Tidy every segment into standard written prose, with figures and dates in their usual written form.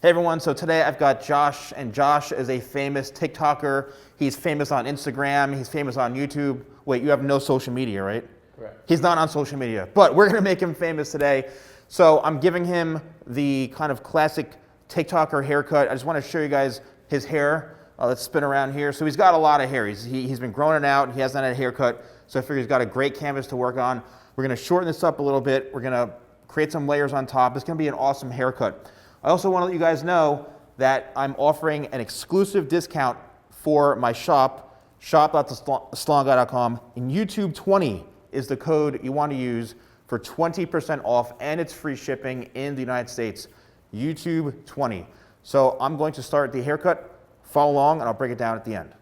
Hey everyone, so today I've got Josh, and Josh is a famous TikToker. He's famous on Instagram, he's famous on YouTube. Wait, you have no social media, right? Correct. He's not on social media, but we're gonna make him famous today. So I'm giving him the kind of classic TikToker haircut. I just wanna show you guys his hair. Let's spin around here. So he's got a lot of hair. He's been growing it out, he hasn't had a haircut, so I figure he's got a great canvas to work on. We're gonna shorten this up a little bit. We're gonna create some layers on top. It's gonna be an awesome haircut. I also want to let you guys know that I'm offering an exclusive discount for my shop, shop.thesalonguy.com, and YouTube 20 is the code you want to use for 20% off, and it's free shipping in the United States. YouTube 20. So I'm going to start the haircut. Follow along, and I'll break it down at the end.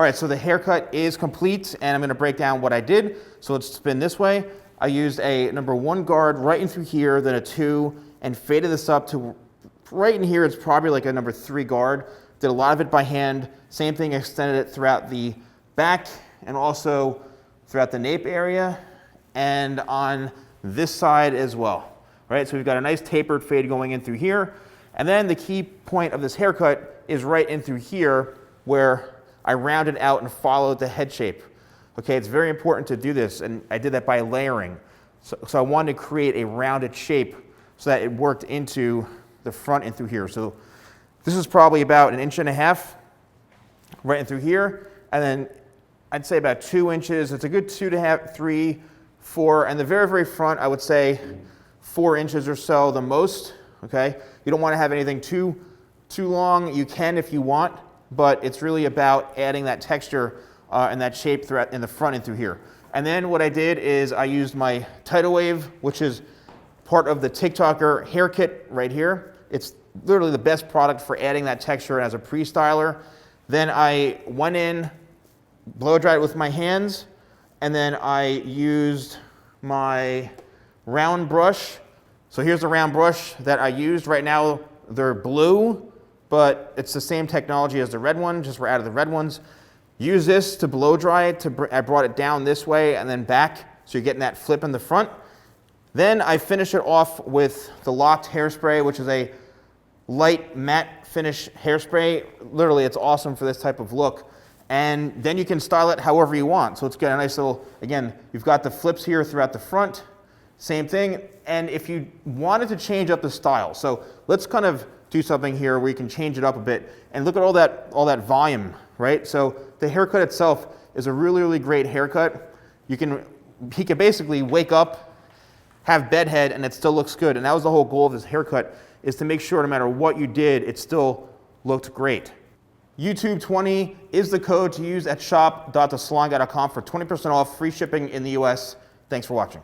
right, so the haircut is complete, and I'm gonna break down what I did. So let's spin this way. I used a number 1 guard right in through here, then a 2, and faded this up to right in here. It's probably like a number 3 guard. Did a lot of it by hand. Same thing, extended it throughout the back and also throughout the nape area and on this side as well. Right, so we've got a nice tapered fade going in through here. And then the key point of this haircut is right in through here where I rounded out and followed the head shape. Okay, it's very important to do this, and I did that by layering. So I wanted to create a rounded shape so that it worked into the front and through here. So this is probably about 1.5 inches right in through here, and then I'd say about 2 inches. It's a good 2.5, 3, 4, and the very, very front, I would say 4 inches or so the most. Okay, you don't want to have anything too long. You can if you want, but it's really about adding that texture and that shape throughout in the front and through here. And then what I did is I used my Tidal Wave, which is part of the TikToker hair kit right here. It's literally the best product for adding that texture as a pre-styler. Then I went in, blow dried it with my hands, and then I used my round brush. So here's the round brush that I used. Right now they're blue, but it's the same technology as the red one, just we're out of the red ones. Use this to blow dry it. I brought it down this way and then back, so you're getting that flip in the front. Then I finish it off with the Locked hairspray, which is a light matte finish hairspray. Literally, it's awesome for this type of look. And then you can style it however you want. So it's got a nice little, again, you've got the flips here throughout the front, same thing. And if you wanted to change up the style, so let's kind of do something here where you can change it up a bit. And look at all that volume, right? So the haircut itself is a really, really great haircut. He can basically wake up, have bedhead, and it still looks good. And that was the whole goal of this haircut, is to make sure no matter what you did, it still looked great. YouTube20 is the code to use at shop.thesalonguy.com for 20% off, free shipping in the US. Thanks for watching.